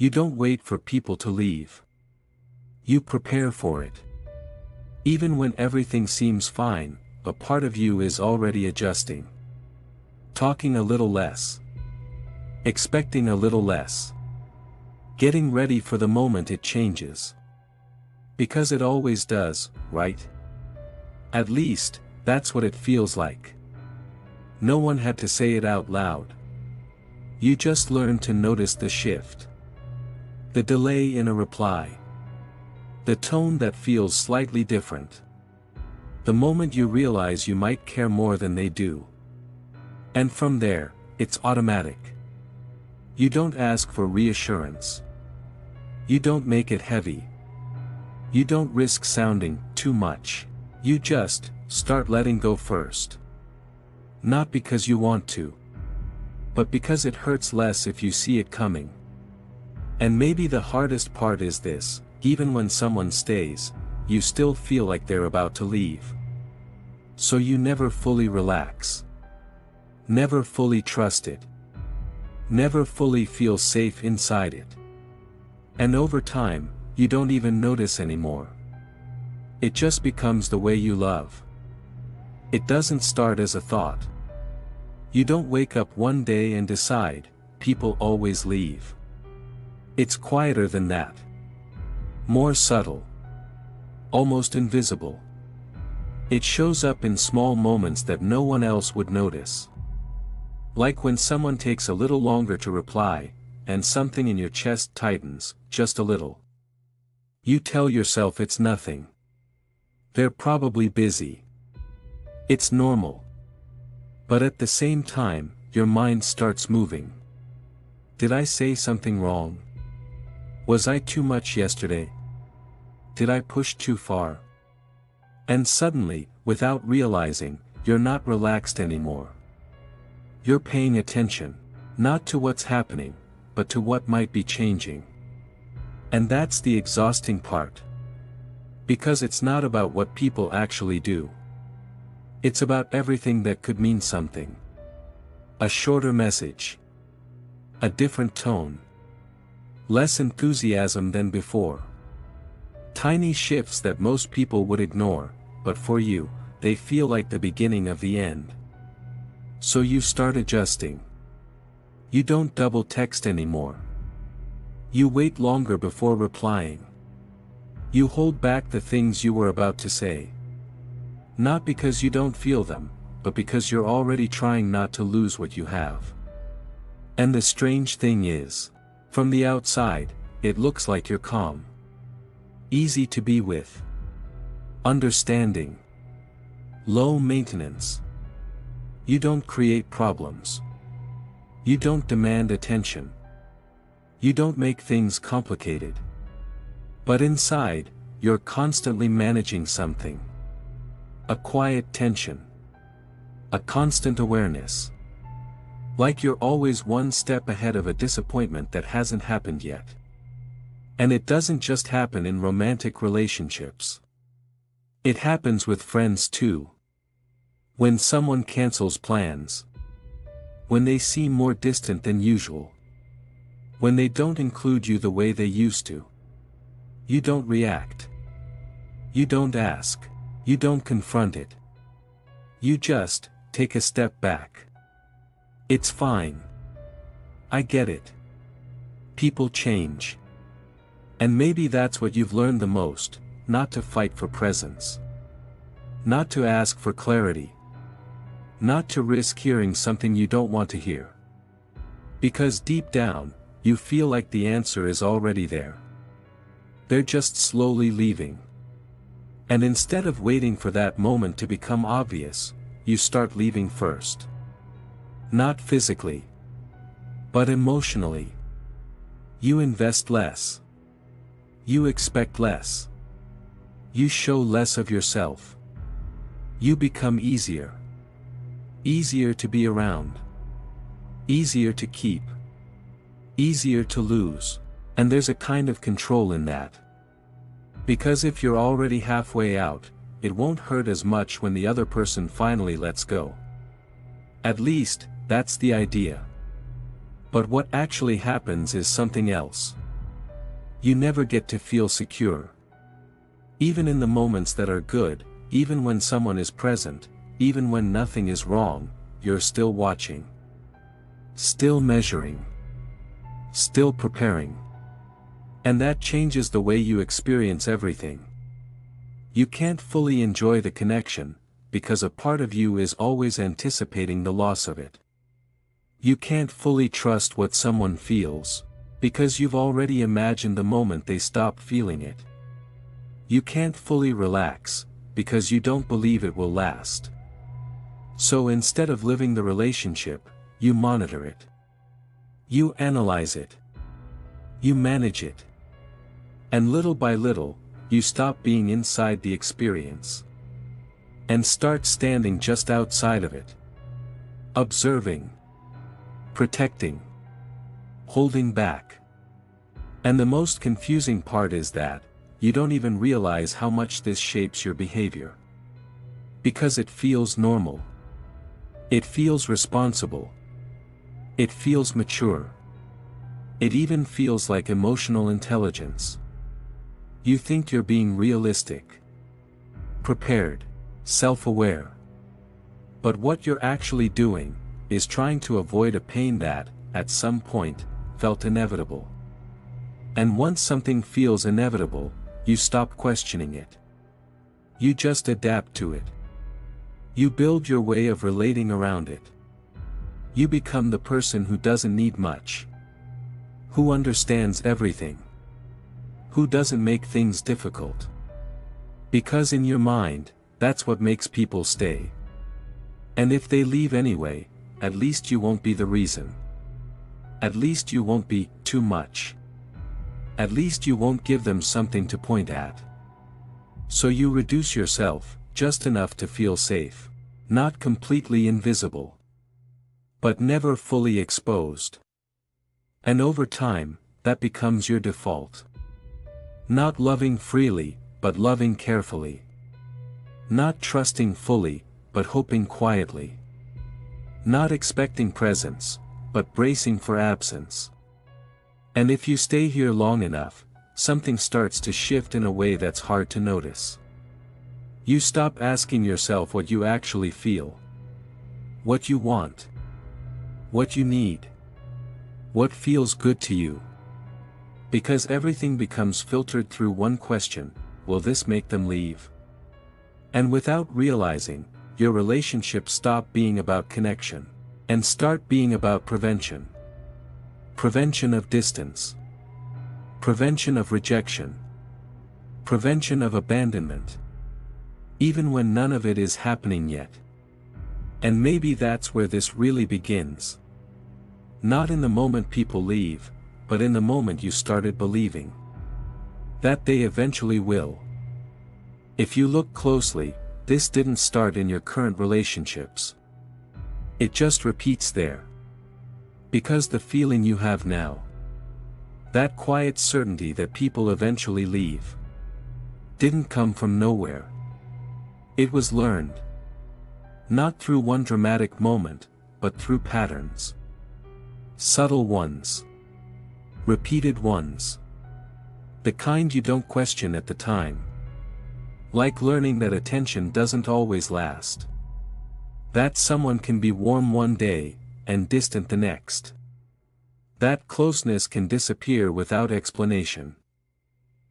You don't wait for people to leave. You prepare for it. Even when everything seems fine, a part of you is already adjusting. Talking a little less. Expecting a little less. Getting ready for the moment it changes. Because it always does, right? At least, that's what it feels like. No one had to say it out loud. You just learned to notice the shift. The delay in a reply. The tone that feels slightly different. The moment you realize you might care more than they do. And from there, it's automatic. You don't ask for reassurance. You don't make it heavy. You don't risk sounding too much. You just start letting go first. Not because you want to, but because it hurts less if you see it coming. And maybe the hardest part is this: even when someone stays, you still feel like they're about to leave. So you never fully relax. Never fully trust it. Never fully feel safe inside it. And over time, you don't even notice anymore. It just becomes the way you love. It doesn't start as a thought. You don't wake up one day and decide, people always leave. It's quieter than that. More subtle. Almost invisible. It shows up in small moments that no one else would notice. Like when someone takes a little longer to reply, and something in your chest tightens, just a little. You tell yourself it's nothing. They're probably busy. It's normal. But at the same time, your mind starts moving. Did I say something wrong? Was I too much yesterday? Did I push too far? And suddenly, without realizing, you're not relaxed anymore. You're paying attention, not to what's happening, but to what might be changing. And that's the exhausting part. Because it's not about what people actually do. It's about everything that could mean something. A shorter message. A different tone. Less enthusiasm than before. Tiny shifts that most people would ignore, but for you, they feel like the beginning of the end. So you start adjusting. You don't double text anymore. You wait longer before replying. You hold back the things you were about to say. Not because you don't feel them, but because you're already trying not to lose what you have. And the strange thing is, from the outside, it looks like you're calm. Easy to be with. Understanding. Low maintenance. You don't create problems. You don't demand attention. You don't make things complicated. But inside, you're constantly managing something. A quiet tension. A constant awareness. Like you're always one step ahead of a disappointment that hasn't happened yet. And it doesn't just happen in romantic relationships. It happens with friends too. When someone cancels plans. When they seem more distant than usual. When they don't include you the way they used to. You don't react. You don't ask. You don't confront it. You just take a step back. It's fine. I get it. People change. And maybe that's what you've learned the most, not to fight for presence. Not to ask for clarity. Not to risk hearing something you don't want to hear. Because deep down, you feel like the answer is already there. They're just slowly leaving. And instead of waiting for that moment to become obvious, you start leaving first. Not physically. But emotionally. You invest less. You expect less. You show less of yourself. You become easier. Easier to be around. Easier to keep. Easier to lose. And there's a kind of control in that. Because if you're already halfway out, it won't hurt as much when the other person finally lets go. At least, that's the idea. But what actually happens is something else. You never get to feel secure. Even in the moments that are good, even when someone is present, even when nothing is wrong, you're still watching. Still measuring. Still preparing. And that changes the way you experience everything. You can't fully enjoy the connection, because a part of you is always anticipating the loss of it. You can't fully trust what someone feels, because you've already imagined the moment they stop feeling it. You can't fully relax, because you don't believe it will last. So instead of living the relationship, you monitor it. You analyze it. You manage it. And little by little, you stop being inside the experience. And start standing just outside of it. Observing. Protecting. Holding back. And the most confusing part is that, you don't even realize how much this shapes your behavior. Because it feels normal. It feels responsible. It feels mature. It even feels like emotional intelligence. You think you're being realistic. Prepared. Self-aware. But what you're actually doing, is trying to avoid a pain that, at some point, felt inevitable. And once something feels inevitable, you stop questioning it. You just adapt to it. You build your way of relating around it. You become the person who doesn't need much. Who understands everything. Who doesn't make things difficult. Because in your mind, that's what makes people stay. And if they leave anyway, at least you won't be the reason. At least you won't be too much. At least you won't give them something to point at. So you reduce yourself, just enough to feel safe. Not completely invisible. But never fully exposed. And over time, that becomes your default. Not loving freely, but loving carefully. Not trusting fully, but hoping quietly. Not expecting presence, but bracing for absence. And if you stay here long enough, something starts to shift in a way that's hard to notice. You stop asking yourself what you actually feel. What you want. What you need. What feels good to you. Because everything becomes filtered through one question: will this make them leave? And without realizing, your relationships stop being about connection, and start being about prevention. Prevention of distance. Prevention of rejection. Prevention of abandonment. Even when none of it is happening yet. And maybe that's where this really begins. Not in the moment people leave, but in the moment you started believing that they eventually will. If you look closely, this didn't start in your current relationships. It just repeats there. Because the feeling you have now, that quiet certainty that people eventually leave, didn't come from nowhere. It was learned. Not through one dramatic moment, but through patterns. Subtle ones. Repeated ones. The kind you don't question at the time. Like learning that attention doesn't always last. That someone can be warm one day, and distant the next. That closeness can disappear without explanation.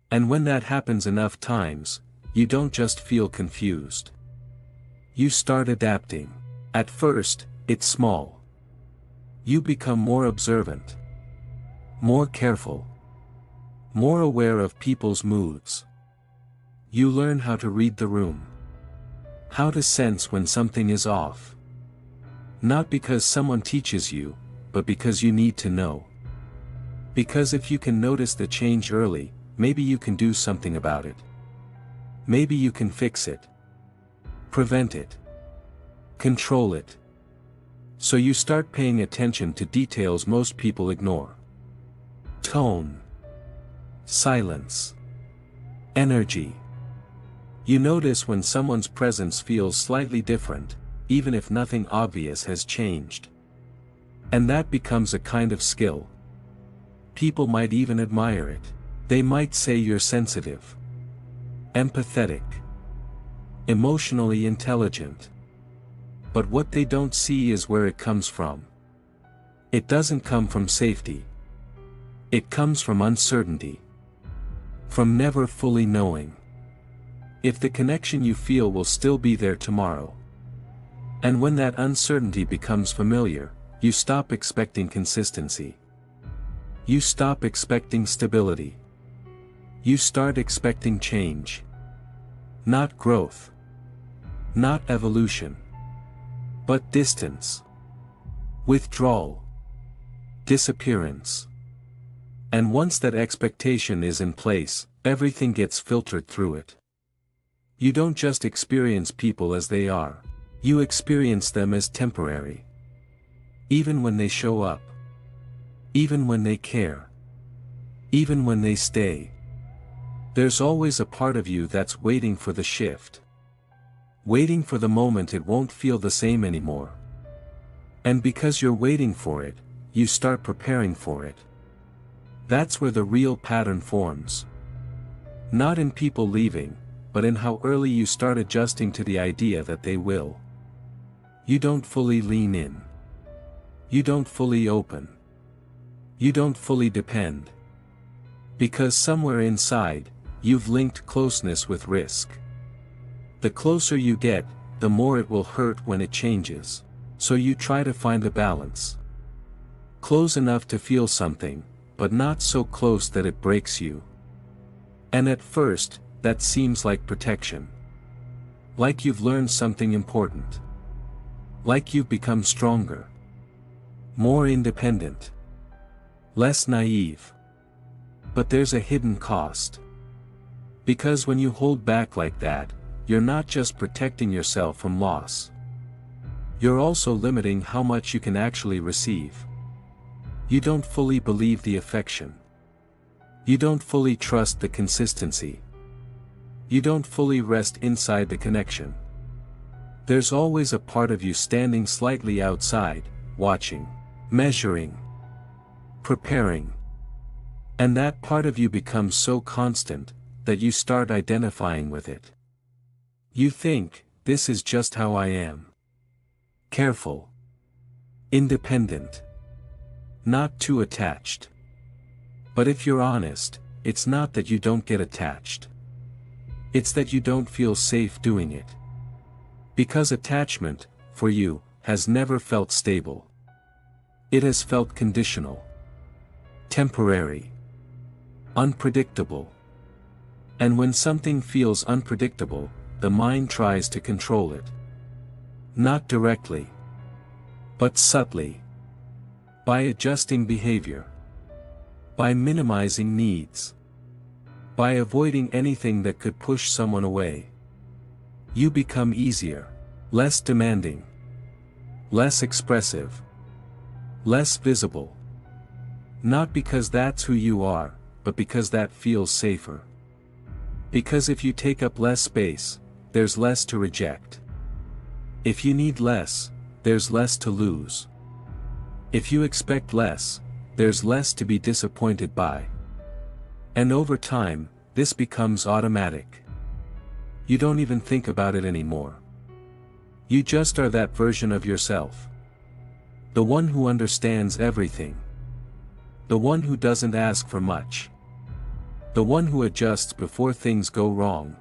And when that happens enough times, you don't just feel confused. You start adapting. At first, it's small. You become more observant. More careful. More aware of people's moods. You learn how to read the room. How to sense when something is off. Not because someone teaches you, but because you need to know. Because if you can notice the change early, maybe you can do something about it. Maybe you can fix it. Prevent it. Control it. So you start paying attention to details most people ignore. Tone. Silence. Energy. You notice when someone's presence feels slightly different, even if nothing obvious has changed. And that becomes a kind of skill. People might even admire it. They might say you're sensitive, empathetic, emotionally intelligent. But what they don't see is where it comes from. It doesn't come from safety. It comes from uncertainty. From never fully knowing if the connection you feel will still be there tomorrow. And when that uncertainty becomes familiar, you stop expecting consistency. You stop expecting stability. You start expecting change. Not growth. Not evolution. But distance. Withdrawal. Disappearance. And once that expectation is in place, everything gets filtered through it. You don't just experience people as they are. You experience them as temporary. Even when they show up. Even when they care. Even when they stay. There's always a part of you that's waiting for the shift. Waiting for the moment it won't feel the same anymore. And because you're waiting for it, you start preparing for it. That's where the real pattern forms. Not in people leaving, but in how early you start adjusting to the idea that they will. You don't fully lean in. You don't fully open. You don't fully depend. Because somewhere inside, you've linked closeness with risk. The closer you get, the more it will hurt when it changes. So you try to find a balance. Close enough to feel something, but not so close that it breaks you. And at first, that seems like protection. Like you've learned something important. Like you've become stronger. More independent. Less naive. But there's a hidden cost. Because when you hold back like that, you're not just protecting yourself from loss. You're also limiting how much you can actually receive. You don't fully believe the affection. You don't fully trust the consistency. You don't fully rest inside the connection. There's always a part of you standing slightly outside, watching, measuring, preparing. And that part of you becomes so constant, that you start identifying with it. You think, this is just how I am. Careful. Independent. Not too attached. But if you're honest, it's not that you don't get attached. It's that you don't feel safe doing it. Because attachment, for you, has never felt stable. It has felt conditional. Temporary. Unpredictable. And when something feels unpredictable, the mind tries to control it. Not directly. But subtly. By adjusting behavior. By minimizing needs. By avoiding anything that could push someone away. You become easier. Less demanding. Less expressive. Less visible. Not because that's who you are, but because that feels safer. Because if you take up less space, there's less to reject. If you need less, there's less to lose. If you expect less, there's less to be disappointed by. And over time, this becomes automatic. You don't even think about it anymore. You just are that version of yourself. The one who understands everything. The one who doesn't ask for much. The one who adjusts before things go wrong.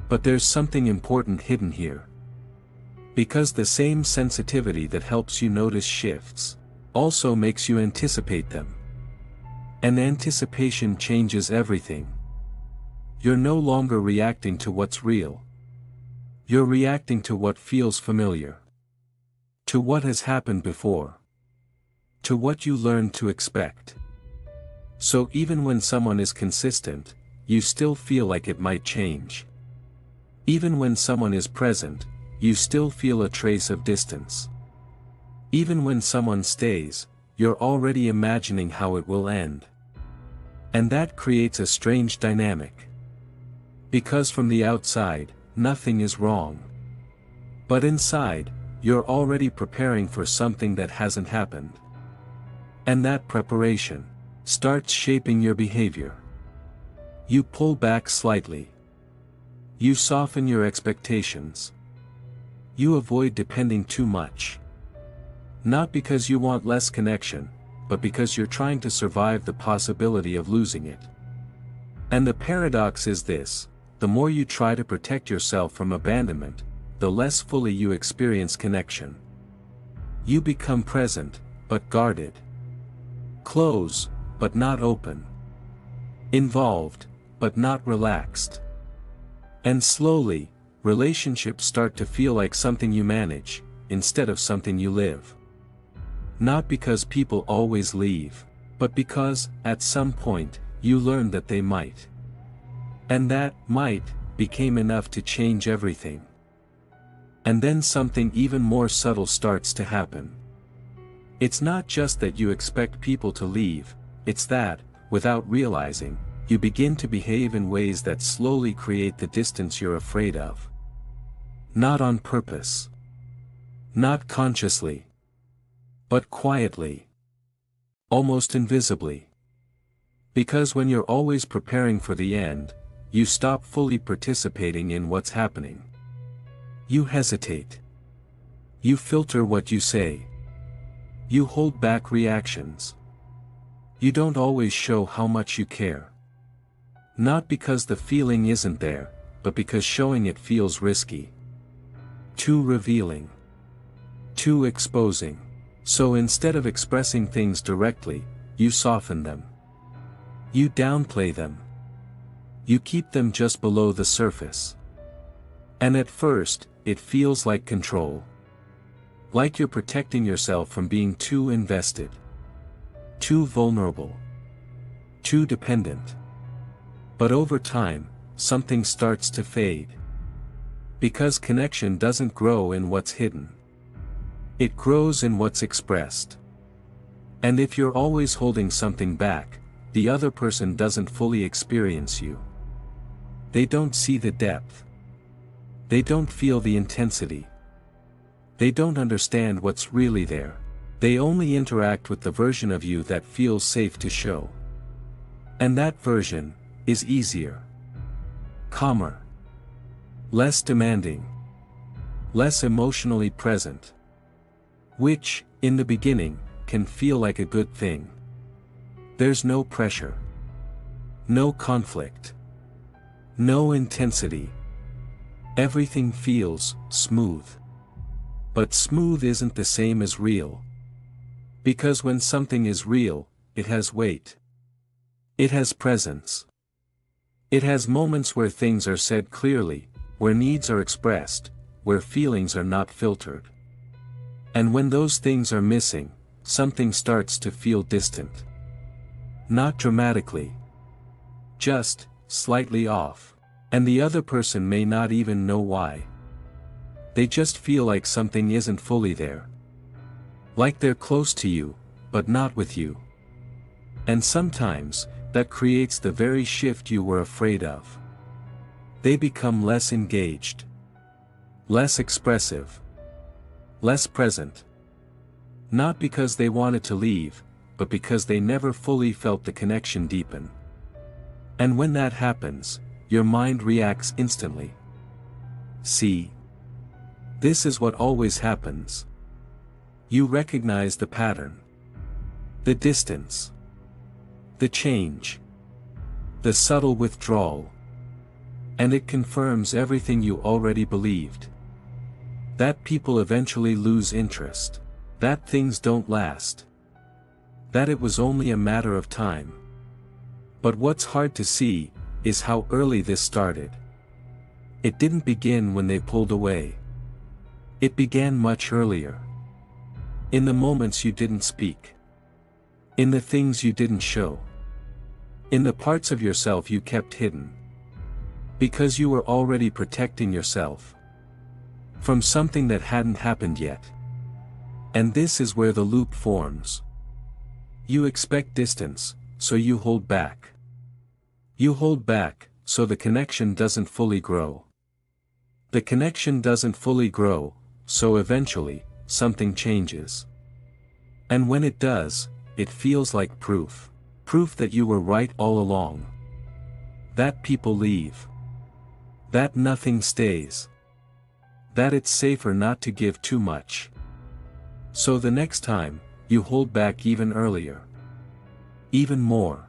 But there's something important hidden here. Because the same sensitivity that helps you notice shifts, also makes you anticipate them. And anticipation changes everything. You're no longer reacting to what's real. You're reacting to what feels familiar. To what has happened before. To what you learned to expect. So even when someone is consistent, you still feel like it might change. Even when someone is present, you still feel a trace of distance. Even when someone stays, you're already imagining how it will end. And that creates a strange dynamic. Because from the outside, nothing is wrong. But inside, you're already preparing for something that hasn't happened. And that preparation starts shaping your behavior. You pull back slightly. You soften your expectations. You avoid depending too much. Not because you want less connection, but because you're trying to survive the possibility of losing it. And the paradox is this: the more you try to protect yourself from abandonment, the less fully you experience connection. You become present, but guarded. Close, but not open. Involved, but not relaxed. And slowly, relationships start to feel like something you manage, instead of something you live. Not because people always leave, but because, at some point, you learn that they might. And that might became enough to change everything. And then something even more subtle starts to happen. It's not just that you expect people to leave, it's that, without realizing, you begin to behave in ways that slowly create the distance you're afraid of. Not on purpose. Not consciously. But quietly. Almost invisibly. Because when you're always preparing for the end, you stop fully participating in what's happening. You hesitate. You filter what you say. You hold back reactions. You don't always show how much you care. Not because the feeling isn't there, but because showing it feels risky. Too revealing. Too exposing. So instead of expressing things directly, you soften them. You downplay them. You keep them just below the surface. And at first, it feels like control. Like you're protecting yourself from being too invested. Too vulnerable. Too dependent. But over time, something starts to fade. Because connection doesn't grow in what's hidden. It grows in what's expressed. And if you're always holding something back, the other person doesn't fully experience you. They don't see the depth. They don't feel the intensity. They don't understand what's really there. They only interact with the version of you that feels safe to show. And that version is easier. Calmer. Less demanding. Less emotionally present. Which, in the beginning, can feel like a good thing. There's no pressure. No conflict. No intensity. Everything feels smooth. But smooth isn't the same as real. Because when something is real, it has weight. It has presence. It has moments where things are said clearly, where needs are expressed, where feelings are not filtered. And when those things are missing, something starts to feel distant. Not dramatically. Just slightly off. And the other person may not even know why. They just feel like something isn't fully there. Like they're close to you, but not with you. And sometimes, that creates the very shift you were afraid of. They become less engaged. Less expressive. Less present. Not because they wanted to leave, but because they never fully felt the connection deepen. And when that happens, your mind reacts instantly. See? This is what always happens. You recognize the pattern. The distance. The change. The subtle withdrawal. And it confirms everything you already believed. That people eventually lose interest. That things don't last. That it was only a matter of time. But what's hard to see is how early this started. It didn't begin when they pulled away. It began much earlier. In the moments you didn't speak. In the things you didn't show. In the parts of yourself you kept hidden. Because you were already protecting yourself from something that hadn't happened yet. And this is where the loop forms. You expect distance, so you hold back. You hold back, so the connection doesn't fully grow. The connection doesn't fully grow, so eventually, something changes. And when it does, it feels like proof. Proof that you were right all along. that people leave, that nothing stays, that it's safer not to give too much. So the next time, you hold back even earlier. Even more.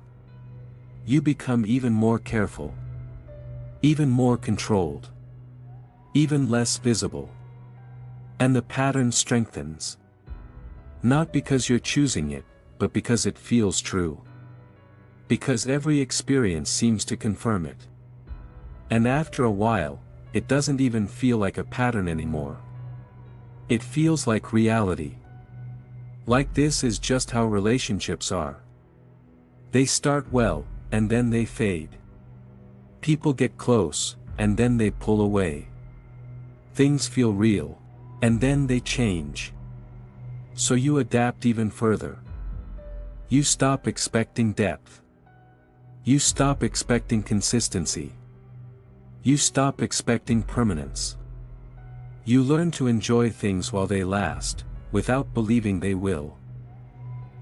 You become even more careful. Even more controlled. Even less visible. And the pattern strengthens. Not because you're choosing it, but because it feels true. Because every experience seems to confirm it. And after a while, it doesn't even feel like a pattern anymore. It feels like reality. Like this is just how relationships are. They start well, and then they fade. People get close, and then they pull away. Things feel real, and then they change. So you adapt even further. You stop expecting depth. You stop expecting consistency. You stop expecting permanence. You learn to enjoy things while they last, without believing they will.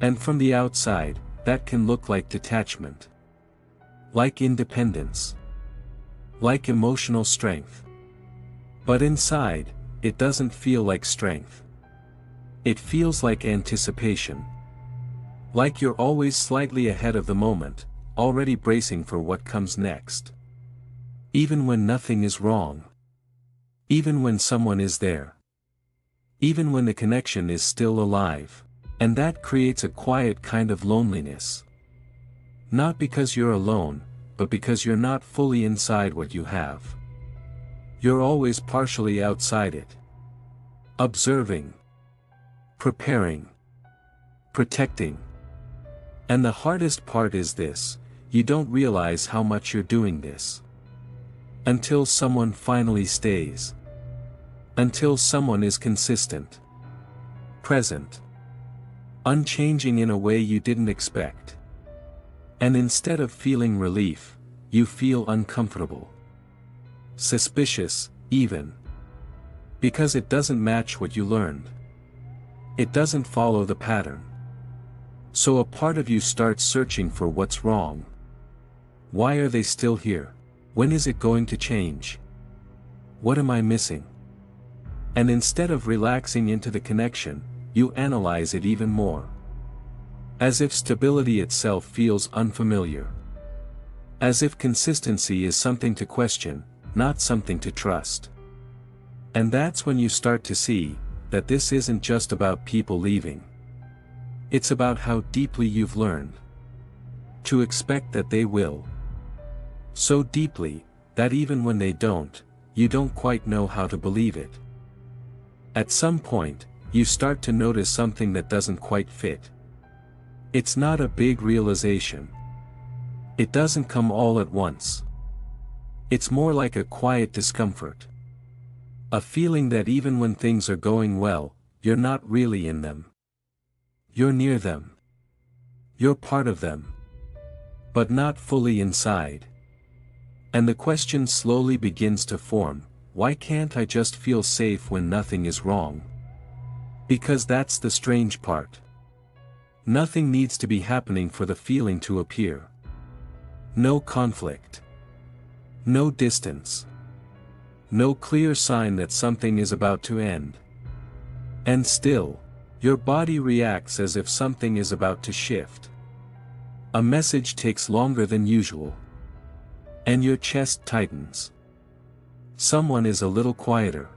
And from the outside, that can look like detachment. Like independence. Like emotional strength. But inside, it doesn't feel like strength. It feels like anticipation. Like you're always slightly ahead of the moment, already bracing for what comes next. Even when nothing is wrong. Even when someone is there. Even when the connection is still alive. And that creates a quiet kind of loneliness. Not because you're alone, but because you're not fully inside what you have. You're always partially outside it. Observing. Preparing. Protecting. And the hardest part is this, you don't realize how much you're doing this. Until someone finally stays. Until someone is consistent. Present. Unchanging in a way you didn't expect. And instead of feeling relief, you feel uncomfortable. Suspicious, even. Because it doesn't match what you learned. It doesn't follow the pattern. So a part of you starts searching for what's wrong. Why are they still here? When is it going to change? What am I missing? And instead of relaxing into the connection, you analyze it even more. As if stability itself feels unfamiliar. As if consistency is something to question, not something to trust. And that's when you start to see that this isn't just about people leaving. It's about how deeply you've learned to expect that they will. So deeply, that even when they don't, you don't quite know how to believe it. At some point, you start to notice something that doesn't quite fit. It's not a big realization. It doesn't come all at once. It's more like a quiet discomfort. A feeling that even when things are going well, you're not really in them. You're near them. You're part of them. But not fully inside. And the question slowly begins to form, why can't I just feel safe when nothing is wrong? Because that's the strange part. Nothing needs to be happening for the feeling to appear. No conflict. No distance. No clear sign that something is about to end. And still, your body reacts as if something is about to shift. A message takes longer than usual. And your chest tightens. Someone is a little quieter.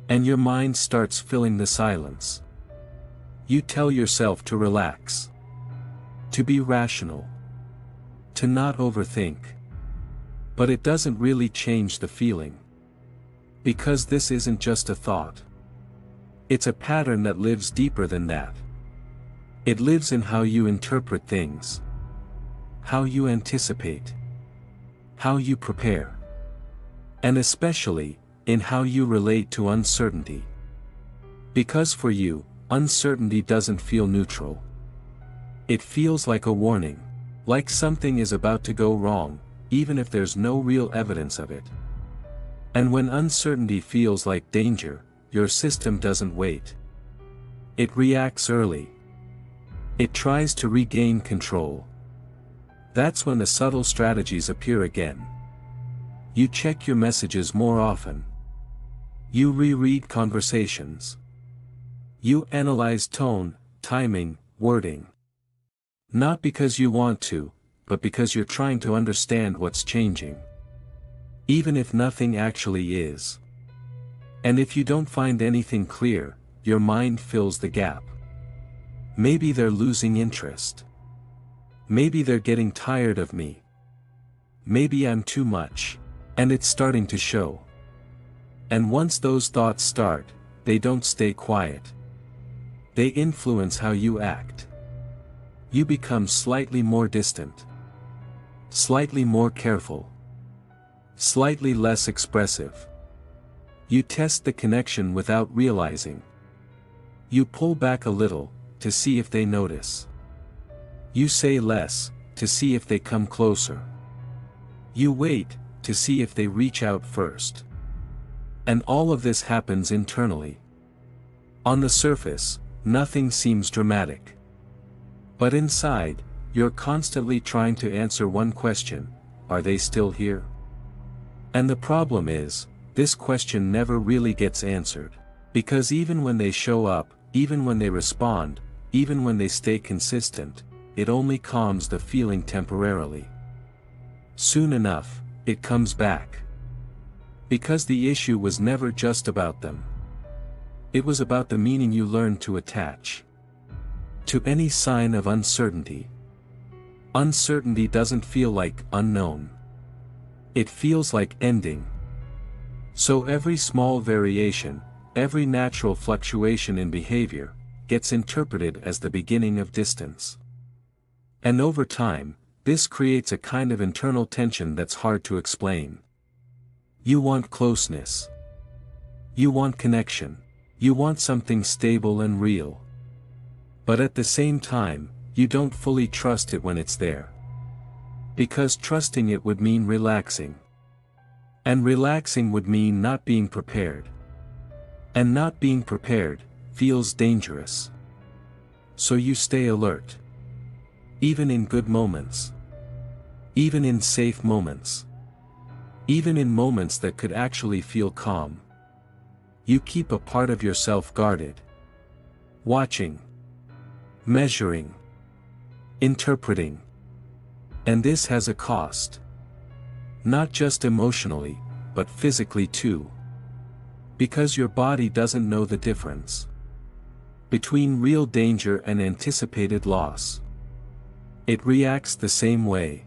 And your mind starts filling the silence. You tell yourself to relax. To be rational. To not overthink. But it doesn't really change the feeling. Because this isn't just a thought. It's a pattern that lives deeper than that. It lives in how you interpret things. How you anticipate. How you prepare. And especially, in how you relate to uncertainty. Because for you, uncertainty doesn't feel neutral. It feels like a warning. Like something is about to go wrong, even if there's no real evidence of it. And when uncertainty feels like danger, your system doesn't wait. It reacts early. It tries to regain control. That's when the subtle strategies appear again. You check your messages more often. You reread conversations. You analyze tone, timing, wording. Not because you want to, but because you're trying to understand what's changing. Even if nothing actually is. And if you don't find anything clear, your mind fills the gap. Maybe they're losing interest. Maybe they're getting tired of me. Maybe I'm too much. And it's starting to show. And once those thoughts start, they don't stay quiet. They influence how you act. You become slightly more distant. Slightly more careful. Slightly less expressive. You test the connection without realizing. You pull back a little, to see if they notice. You say less, to see if they come closer. You wait, to see if they reach out first. And all of this happens internally. On the surface, nothing seems dramatic. But inside, you're constantly trying to answer one question: are they still here? And the problem is, this question never really gets answered. Because even when they show up, even when they respond, even when they stay consistent, it only calms the feeling temporarily. Soon enough, it comes back. Because the issue was never just about them. It was about the meaning you learned to attach to any sign of uncertainty. Uncertainty doesn't feel like unknown. It feels like ending. So every small variation, every natural fluctuation in behavior, gets interpreted as the beginning of distance. And over time, this creates a kind of internal tension that's hard to explain. You want closeness. You want connection. You want something stable and real. But at the same time, you don't fully trust it when it's there. Because trusting it would mean relaxing. And relaxing would mean not being prepared. And not being prepared feels dangerous. So you stay alert. Even in good moments. Even in safe moments. Even in moments that could actually feel calm. You keep a part of yourself guarded. Watching. Measuring. Interpreting. And this has a cost. Not just emotionally, but physically too. Because your body doesn't know the difference between real danger and anticipated loss. It reacts the same way.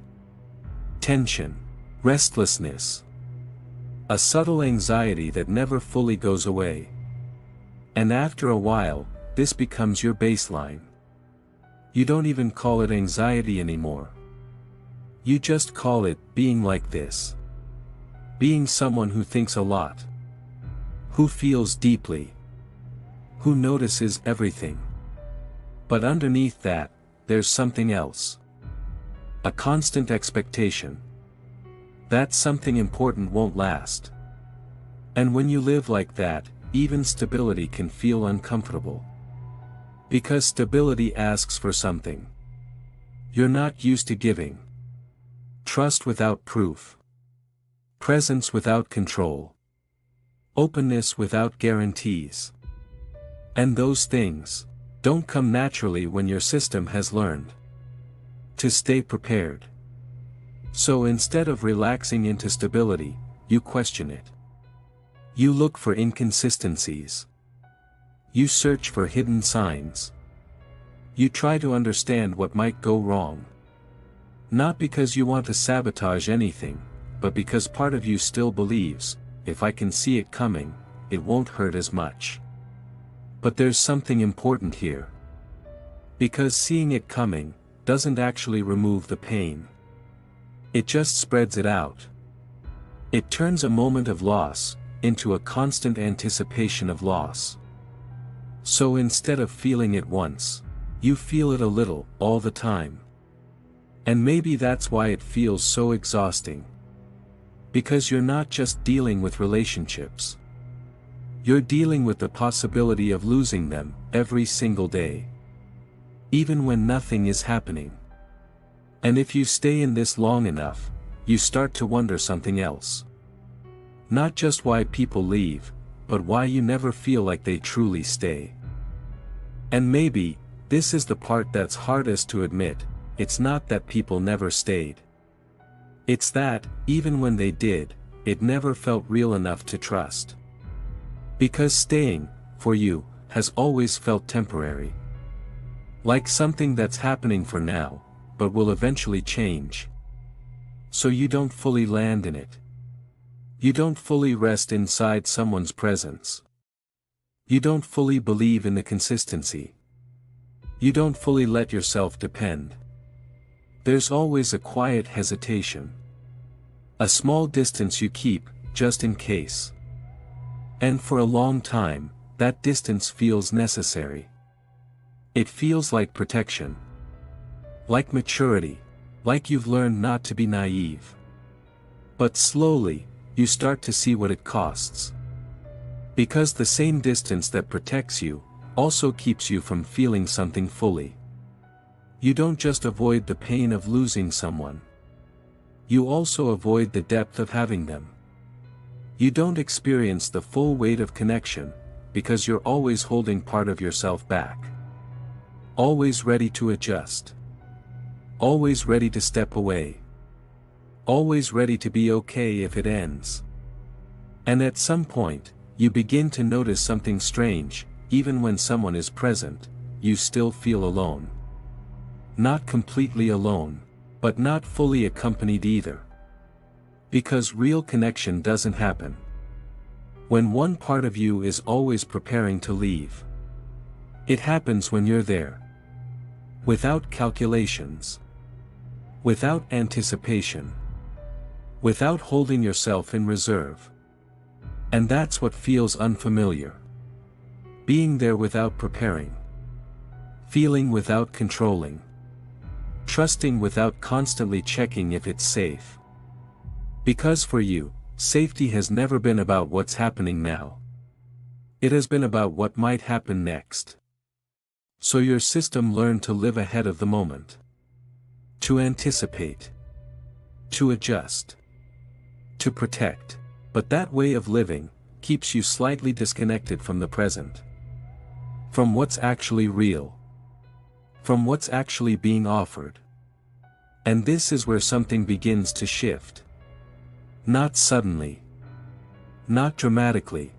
Tension. Restlessness. A subtle anxiety that never fully goes away. And after a while, this becomes your baseline. You don't even call it anxiety anymore. You just call it being like this. Being someone who thinks a lot. Who feels deeply. Who notices everything. But underneath that, there's something else. A constant expectation. That something important won't last. And when you live like that, even stability can feel uncomfortable. Because stability asks for something you're not used to giving. Trust without proof. Presence without control. Openness without guarantees. And those things don't come naturally when your system has learned to stay prepared. So instead of relaxing into stability, you question it. You look for inconsistencies. You search for hidden signs. You try to understand what might go wrong. Not because you want to sabotage anything, but because part of you still believes, if I can see it coming, it won't hurt as much. But there's something important here. Because seeing it coming doesn't actually remove the pain. It just spreads it out. It turns a moment of loss into a constant anticipation of loss. So instead of feeling it once, you feel it a little, all the time. And maybe that's why it feels so exhausting. Because you're not just dealing with relationships. You're dealing with the possibility of losing them every single day. Even when nothing is happening. And if you stay in this long enough, you start to wonder something else. Not just why people leave, but why you never feel like they truly stay. And maybe, this is the part that's hardest to admit, it's not that people never stayed. It's that, even when they did, it never felt real enough to trust. Because staying, for you, has always felt temporary. Like something that's happening for now, but will eventually change. So you don't fully land in it. You don't fully rest inside someone's presence. You don't fully believe in the consistency. You don't fully let yourself depend. There's always a quiet hesitation. A small distance you keep, just in case. And for a long time, that distance feels necessary. It feels like protection. Like maturity. Like you've learned not to be naive. But slowly, you start to see what it costs. Because the same distance that protects you, also keeps you from feeling something fully. You don't just avoid the pain of losing someone. You also avoid the depth of having them. You don't experience the full weight of connection, because you're always holding part of yourself back. Always ready to adjust. Always ready to step away. Always ready to be okay if it ends. And at some point, you begin to notice something strange. Even when someone is present, you still feel alone. Not completely alone, but not fully accompanied either. Because real connection doesn't happen when one part of you is always preparing to leave. It happens when you're there. Without calculations. Without anticipation. Without holding yourself in reserve. And that's what feels unfamiliar. Being there without preparing. Feeling without controlling. Trusting without constantly checking if it's safe. Because for you, safety has never been about what's happening now. It has been about what might happen next. So your system learned to live ahead of the moment. To anticipate. To adjust. To protect. But that way of living keeps you slightly disconnected from the present. From what's actually real. From what's actually being offered. And this is where something begins to shift. Not suddenly. Not dramatically.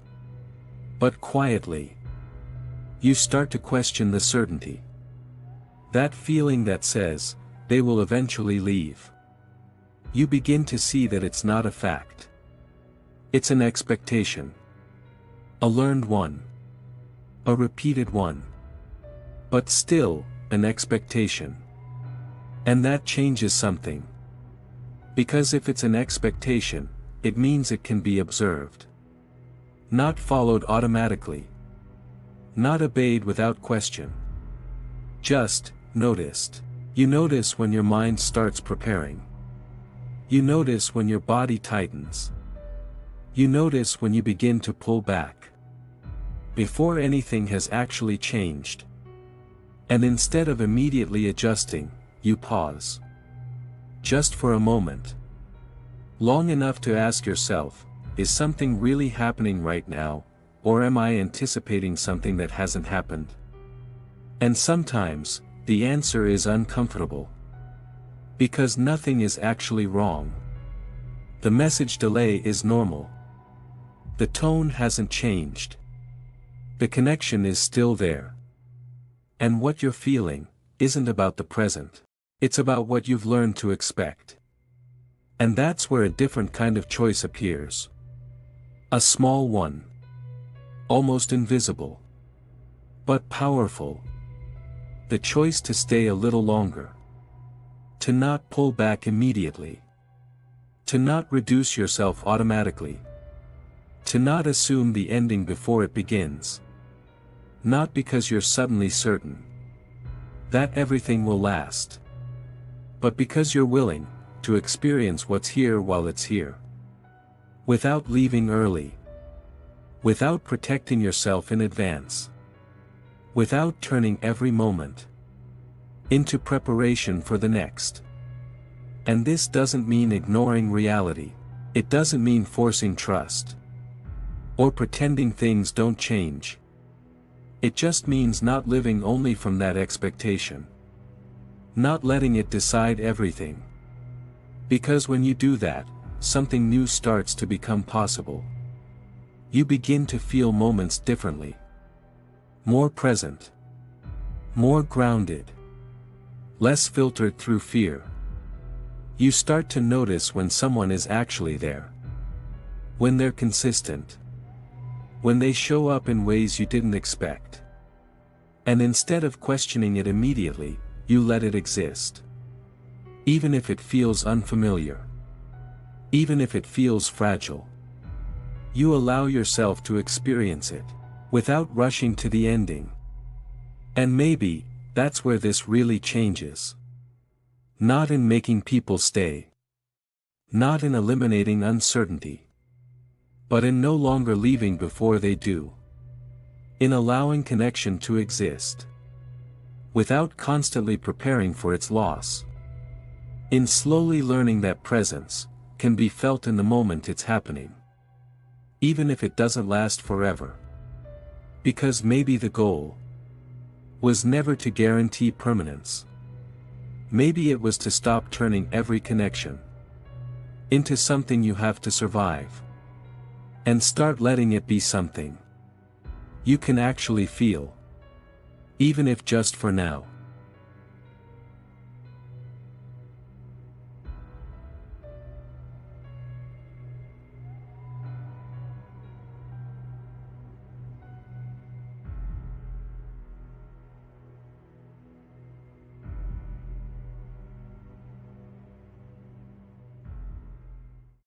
But quietly. You start to question the certainty. That feeling that says, they will eventually leave. You begin to see that it's not a fact. It's an expectation. A learned one. A repeated one. But still, an expectation. And that changes something. Because if it's an expectation, it means it can be observed. Not followed automatically. Not obeyed without question. Just, noticed. You notice when your mind starts preparing. You notice when your body tightens. You notice when you begin to pull back. Before anything has actually changed. And instead of immediately adjusting, you pause. Just for a moment. Long enough to ask yourself, is something really happening right now, or am I anticipating something that hasn't happened? And sometimes, the answer is uncomfortable. Because nothing is actually wrong. The message delay is normal. The tone hasn't changed. The connection is still there. And what you're feeling isn't about the present. It's about what you've learned to expect. And that's where a different kind of choice appears. A small one. Almost invisible. But powerful. The choice to stay a little longer. To not pull back immediately. To not reduce yourself automatically. To not assume the ending before it begins. Not because you're suddenly certain that everything will last. But because you're willing to experience what's here while it's here. Without leaving early. Without protecting yourself in advance. Without turning every moment into preparation for the next. And this doesn't mean ignoring reality. It doesn't mean forcing trust. Or pretending things don't change. It just means not living only from that expectation. Not letting it decide everything. Because when you do that, something new starts to become possible. You begin to feel moments differently. More present. More grounded. Less filtered through fear. You start to notice when someone is actually there. When they're consistent. When they show up in ways you didn't expect. And instead of questioning it immediately, you let it exist. Even if it feels unfamiliar. Even if it feels fragile. You allow yourself to experience it, without rushing to the ending. And maybe, that's where this really changes. Not in making people stay. Not in eliminating uncertainty. But in no longer leaving before they do. In allowing connection to exist. Without constantly preparing for its loss. In slowly learning that presence can be felt in the moment it's happening. Even if it doesn't last forever. Because maybe the goal was never to guarantee permanence. Maybe it was to stop turning every connection into something you have to survive. And start letting it be something you can actually feel. Even if just for now.